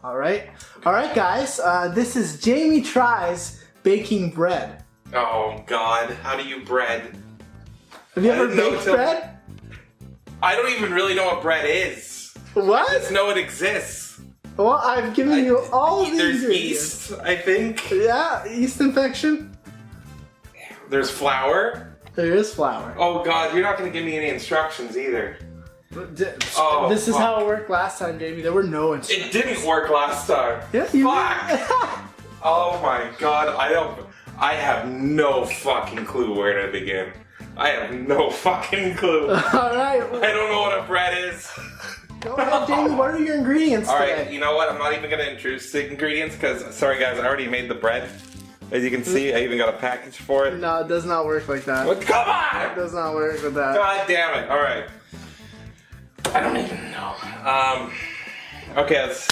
Alright, guys, this is Jamie Tries Baking Bread. Oh God, how do you bread? Have you ever baked bread? I don't even really know what bread is. What? I just know it exists. Well, I've given you all these There's ingredients. yeast, I think. Yeah, yeast infection. There's flour. There is flour. Oh God, you're not going to give me any instructions either. Oh, this is how it worked last time, Jamie. There were no instructions. It didn't work last time. Yeah, you Fuck. Oh my God, I have no fucking clue where to begin. I have no fucking clue. Alright. I don't know what a bread is. Go ahead, Jamie. What are your ingredients today? Alright, you know what? I'm not even going to introduce the ingredients because, sorry guys, I already made the bread. As you can see, I even got a package for it. No, it does not work like that. Well, come on! It does not work with that. God damn it. Alright. I don't even know. Okay, let's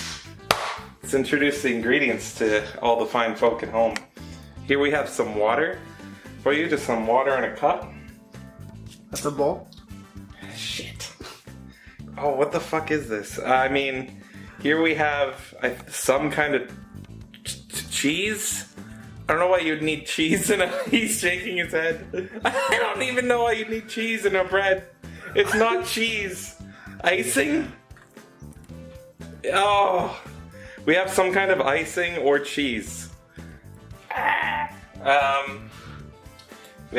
introduce the ingredients to all the fine folk at home. Here we have some water for you, just some water in a cup. That's a bowl. Shit. Oh, what the fuck is this? I mean, here we have some kind of cheese. I don't know why you'd need cheese in a... He's shaking his head. I don't even know why you'd need cheese in a bread. It's not cheese. Icing? Oh. We have some kind of icing or cheese. We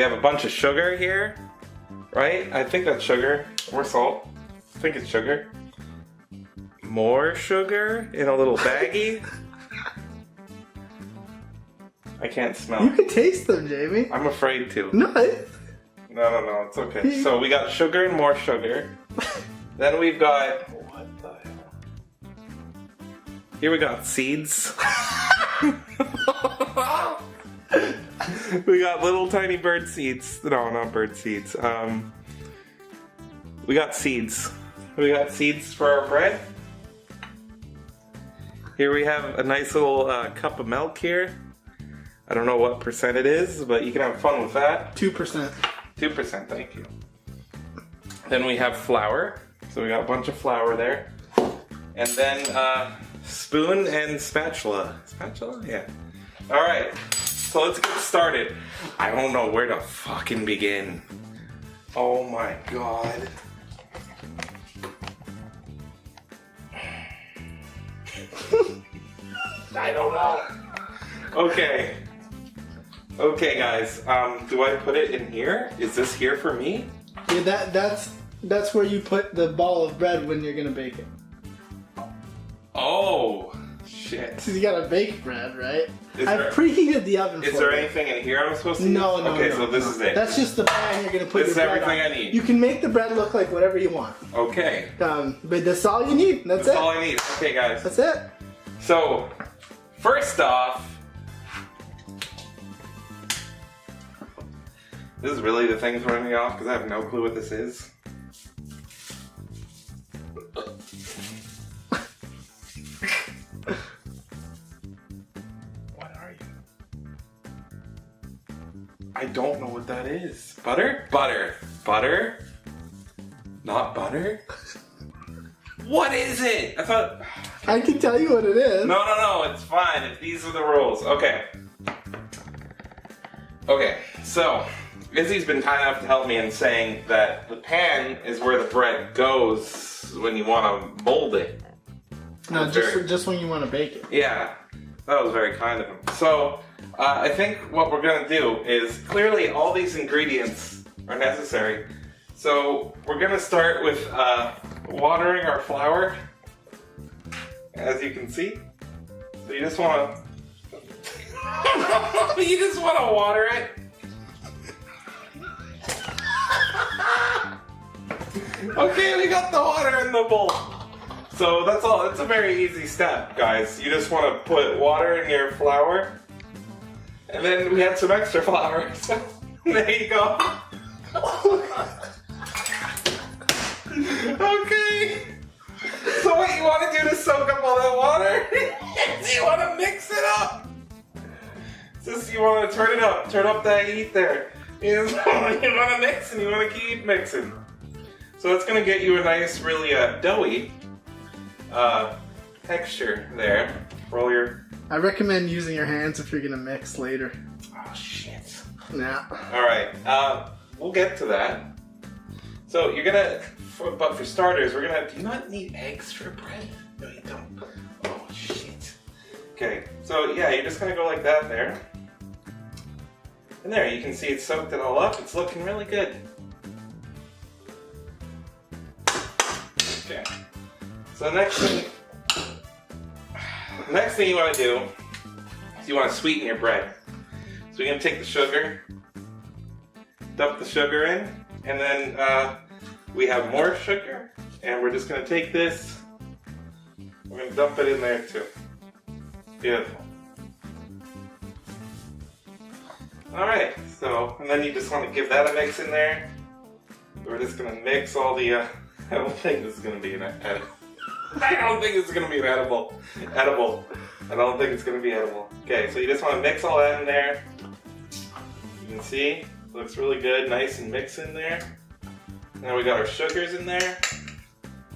have a bunch of sugar here. Right? I think that's sugar. Or salt. I think it's sugar. More sugar in a little baggie. I can't smell. You can taste them, Jamie. I'm afraid to. No. No, it's okay. So we got sugar and more sugar. Then we've got... What the hell? Here we got seeds. We got little tiny bird seeds. No, not bird seeds. We got seeds. We got seeds for our bread. Here we have a nice little cup of milk here. I don't know what percent it is, but you can have fun with that. 2%. 2%, thank you. Then we have flour. So we got a bunch of flour there. And then spoon and spatula. Spatula? Yeah. Alright, so let's get started. I don't know where to fucking begin. Oh my God. I don't know. Okay. Okay, guys. Do I put it in here? Is this here for me? Yeah, that's where you put the ball of bread when you're gonna bake it. Oh, shit. So you gotta bake bread, right? I've preheated the oven for you. Is there anything in here I'm supposed to use? No. Okay, so this is it. That's just the pan you're gonna put This your is bread everything on. I need. You can make the bread look like whatever you want. Okay. But that's all you need. That's That's it. all I need. Okay, guys. That's it. So, first off, this is really the thing throwing me off because I have no clue what this is. What are you? I don't know what that is. Butter? Butter. Butter? Not butter? What is it? I thought... I can tell you what it is. No, it's fine. If these are the rules. Okay. Okay, so Izzy's been kind enough to help me in saying that the pan is where the bread goes when you want to mold it. No, just when you want to bake it. Yeah, that was very kind of him. So, I think what we're going to do is, clearly all these ingredients are necessary. So, we're going to start with watering our flour, as you can see. So you just want to... you just want to water it. Okay, we got the water in the bowl. So that's all. It's a very easy step, guys. You just want to put water in your flour. And then we had some extra flour. So there you go. Okay. So what you want to do to soak up all that water is you want to mix it up. Just you want to turn it up. Turn up that heat there. You want to mix and you want to keep mixing. So it's going to get you a nice, really doughy texture there. Roll your... I recommend using your hands if you're gonna mix later. Oh, shit. Nah. Alright, we'll get to that. So you're gonna... But for starters, we're gonna... Do you not need eggs for bread? No, you don't. Oh, shit. Okay, so yeah, you're just gonna go like that there. And there, you can see it's soaked it all up. It's looking really good. Okay. So next thing you want to do is you want to sweeten your bread. So you're going to take the sugar, dump the sugar in, and then we have more sugar, and we're just going to take this, we're going to dump it in there too. Beautiful. Alright, so, and then you just want to give that a mix in there. We're just going to mix all the, I don't think this is going to be an edible. I don't think it's going to be an edible. I don't think it's going to be edible. Okay, so you just want to mix all that in there. You can see, looks really good, nice and mixed in there. Now we got our sugars in there.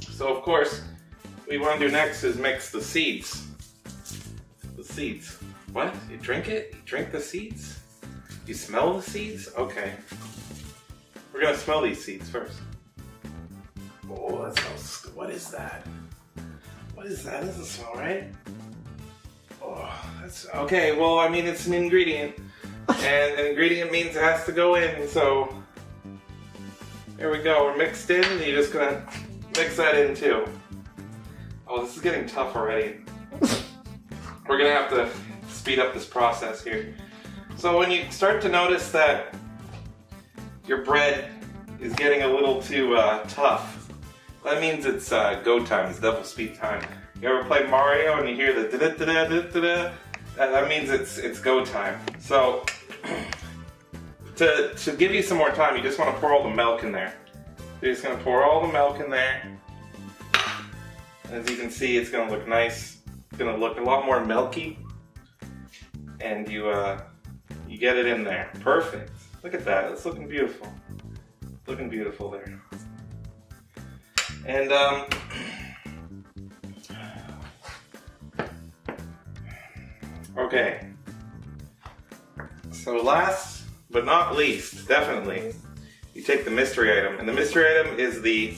So of course, what we want to do next is mix the seeds. The seeds. What? You drink it? You drink the seeds? You smell the seeds? Okay. We're going to smell these seeds first. Oh, that smells good. What is that? What is that? Doesn't smell right. Oh, that's okay. Well, I mean, it's an ingredient, and an ingredient means it has to go in. So there we go. We're mixed in. And you're just gonna mix that in too. Oh, this is getting tough already. We're gonna have to speed up this process here. So when you start to notice that your bread is getting a little too tough, that means it's go time, it's double speed time. You ever play Mario and you hear the da-da-da-da-da-da? That means it's go time. So, to give you some more time, you just want to pour all the milk in there. You're just going to pour all the milk in there. As you can see, it's going to look nice. It's going to look a lot more milky. And you get it in there. Perfect. Look at that, it's looking beautiful. Looking beautiful there. And okay, so last but not least, definitely, you take the mystery item, and the mystery item is the,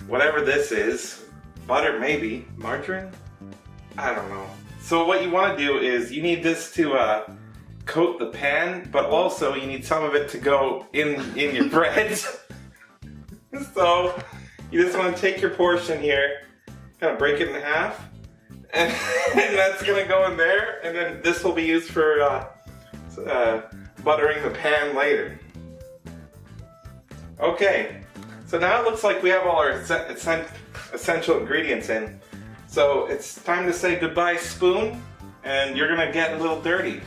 whatever this is, butter maybe, margarine? I don't know. So what you want to do is, you need this to coat the pan, but also you need some of it to go in your bread. So you just want to take your portion here, kind of break it in half, and that's going to go in there, and then this will be used for buttering the pan later. Okay, so now it looks like we have all our essential ingredients in. So it's time to say goodbye, spoon, and you're going to get a little dirty.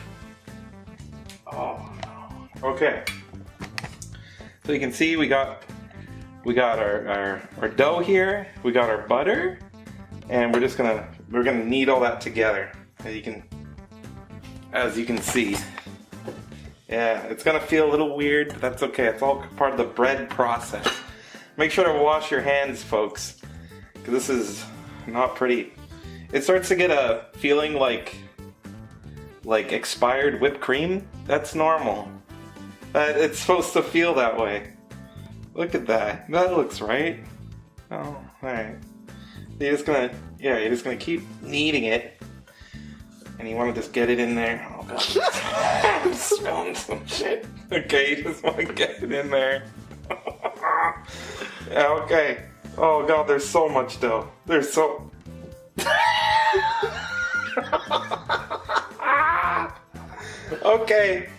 Oh no. Okay. So you can see we got our dough here, we got our butter, and we're gonna knead all that together. As you can see. Yeah, it's gonna feel a little weird, but that's okay. It's all part of the bread process. Make sure to wash your hands, folks, because this is not pretty. It starts to get a feeling like expired whipped cream. That's normal. It's supposed to feel that way. Look at that. That looks right. Oh, alright. You're just gonna keep kneading it. And you want to just get it in there. Oh god. I'm smelling some shit. Okay, you just want to get it in there. Yeah, okay. Oh god, there's so much dough. There's so... Okay.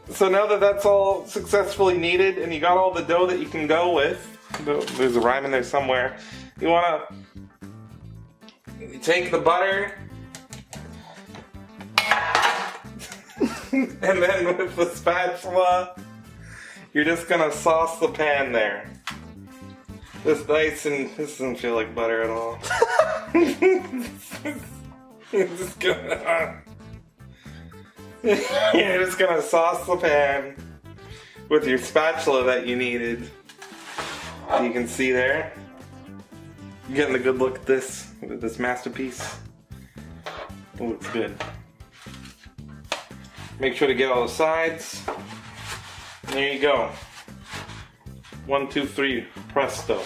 So now that that's all successfully kneaded and you got all the dough that you can go with, there's a rhyme in there somewhere, you want to take the butter and then with the spatula, you're just going to sauce the pan there. This nice, and this doesn't feel like butter at all. You're just gonna sauce the pan with your spatula that you needed. You can see there. You're getting a good look at this. Look at this masterpiece. It looks good. Make sure to get all the sides. There you go. 1, 2, 3, presto.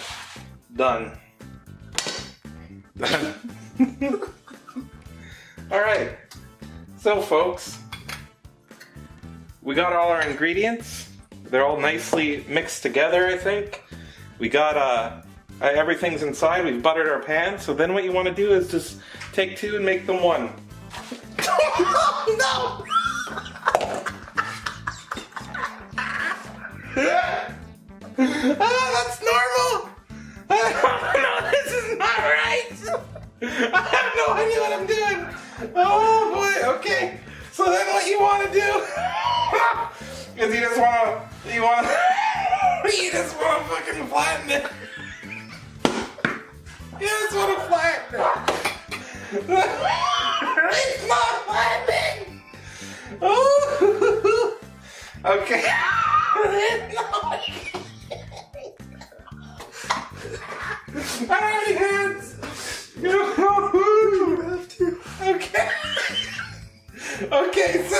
Done. Done. Alright. So folks, we got all our ingredients. They're all nicely mixed together, I think. We got everything's inside. We've buttered our pan. So then what you want to do is just take 2 and make them 1. No! That's normal! No, this is not right! I have no idea what I'm doing! Oh boy, okay. So then what you want to do is you just want to fucking flatten it. You just want to flatten it. It's not flattening! Oh! Okay. I already hands. You have to. Okay. Okay, so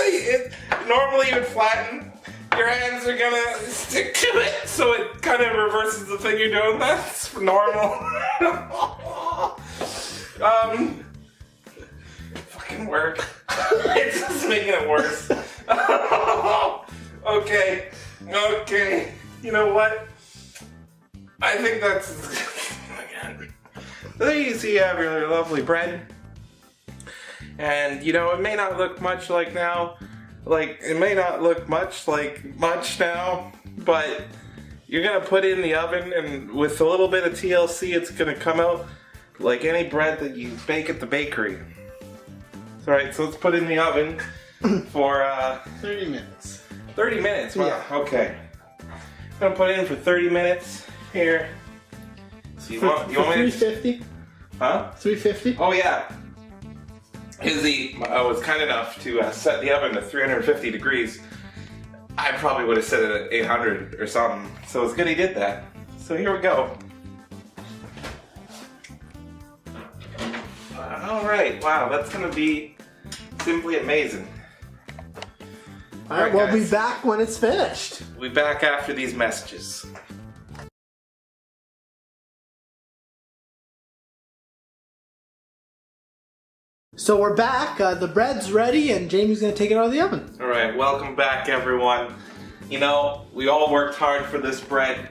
normally you would flatten. Your hands are gonna stick to it, so it kind of reverses the thing you're doing. That's normal. Fucking work. It's just making it worse. Okay. Okay. You know what? I think that's... Again. There you see you have your lovely bread. And, you know, it may not look much like now. Like, it may not look much like much now. But you're going to put it in the oven. And with a little bit of TLC, it's going to come out like any bread that you bake at the bakery. Alright, so let's put it in the oven for... 30 minutes. 30 minutes? Wow, Yeah. okay. I'm gonna put it in for 30 minutes here. So you want me to... 350? Huh? 350? Oh yeah. I was kind enough to set the oven to 350 degrees. I probably would have set it at 800 or something. So it's good he did that. So here we go. Alright, wow, that's gonna be simply amazing. Alright, we'll be back when it's finished. We'll be back after these messages. So we're back, the bread's ready and Jamie's gonna take it out of the oven. Alright, welcome back everyone. You know, we all worked hard for this bread.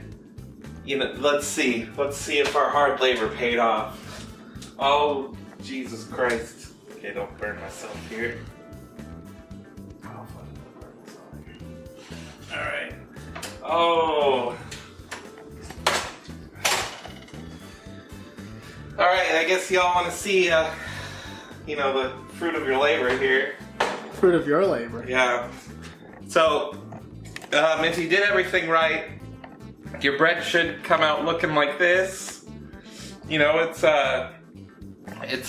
You know, let's see if our hard labor paid off. Oh, Jesus Christ. Okay, don't burn myself here. Alright. Oh. Alright, I guess y'all want to see, you know, the fruit of your labor here. Fruit of your labor. Yeah. So, if you did everything right, your bread should come out looking like this. You know, it's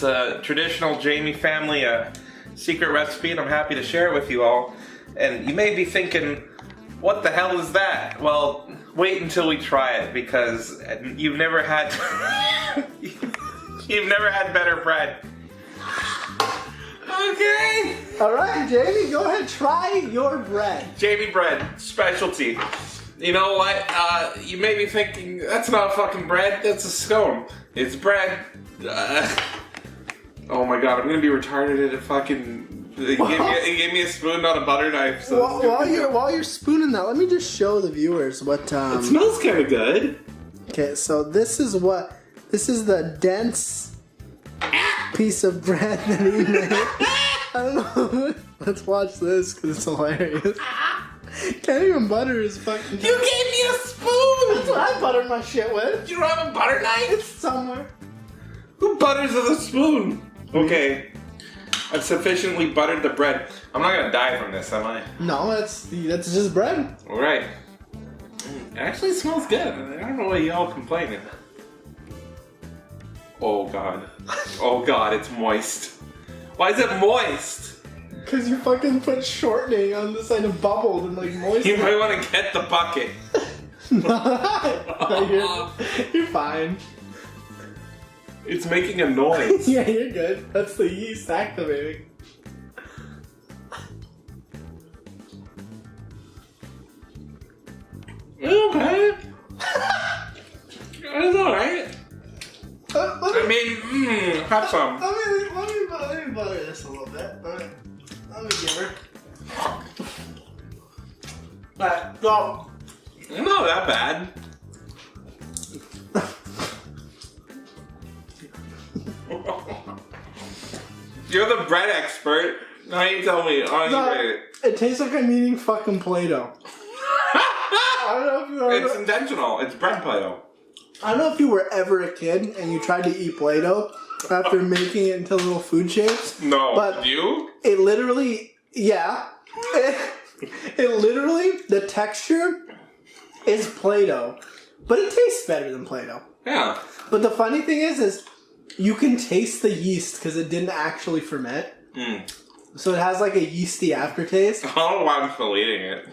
a traditional Jamie family secret recipe, and I'm happy to share it with you all. And you may be thinking, what the hell is that? Well, wait until we try it, because you've never had you've never had better bread. Okay. Alright, Jamie, go ahead, try your bread. Jamie bread, specialty. You know what? You may be thinking, that's not fucking bread, that's a scone. It's bread. Oh my god, I'm gonna be retarded at a fucking... He gave me a spoon, not a butter knife. So while you're spooning that, let me just show the viewers what... It smells kind of good. Okay, so this is the dense piece of bread that he made. I don't know. Let's watch this, because it's hilarious. Can't even butter his fucking... You gave me a spoon! That's what I butter my shit with. You don't have a butter knife? It's somewhere. Who butters with a spoon? Okay. I've sufficiently buttered the bread. I'm not gonna die from this, am I? No, that's just bread. Alright. It actually smells good. I don't know why y'all complaining. Oh god. Oh god, it's moist. Why is it moist? Because you fucking put shortening on the side of bubbled and like moist. You might want to get the bucket. No, you're fine. It's making a noise. Yeah, you're good. That's the yeast activating. It's okay. It's alright. I mean, have some. Let me butter this a little bit. Let me give her. Alright, so. It's not that bad. You're the bread expert. Now you tell me. It tastes like I'm eating fucking Play-Doh. I don't know if you It's intentional. It's bread Play-Doh. I don't know if you were ever a kid and you tried to eat Play-Doh after making it into little food shapes. No, but you? It literally, yeah. It literally, the texture is Play-Doh, but it tastes better than Play-Doh. Yeah. But the funny thing is you can taste the yeast because it didn't actually ferment. So it has like a yeasty aftertaste. I don't know why I'm still eating it.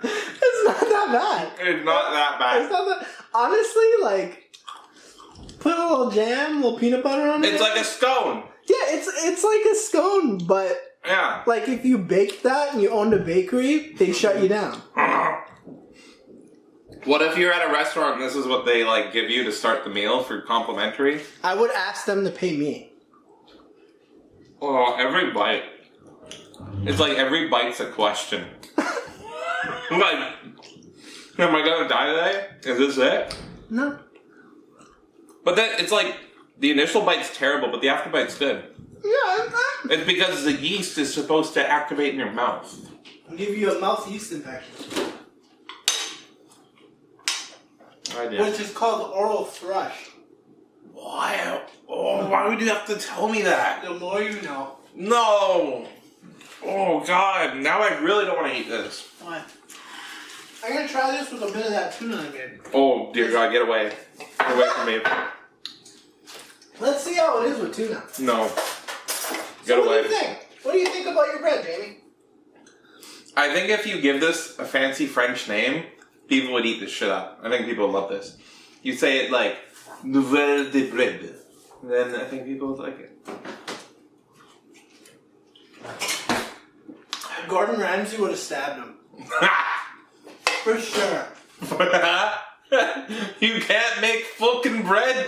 It's not that bad. It's not that bad. It's not that. Honestly, like, put a little jam, a little peanut butter on it. It's like a scone. Yeah, it's like a scone, but yeah, like if you baked that and you owned a bakery, they'd shut you down. What if you're at a restaurant and this is what they like give you to start the meal for complimentary? I would ask them to pay me. Oh, every bite. It's like every bite's a question. I'm like, am I gonna die today? Is this it? No. But then it's like the initial bite's terrible, but the after bite's good. Yeah, it's because the yeast is supposed to activate in your mouth. I'll give you a mouth yeast infection. Which is called oral thrush. Why? Oh, why would you have to tell me that? The more you know. No. Oh God! Now I really don't want to eat this. Why? I'm gonna try this with a bit of that tuna I made. Oh dear God! Get away! Get away from me! Let's see how it is with tuna. No. Get away. What do you think? What do you think about your bread, Jamie? I think if you give this a fancy French name, people would eat this shit up. I think people would love this. You say it like nouvelle de bread, then I think people would like it. Gordon Ramsay would have stabbed him. For sure. You can't make fucking bread.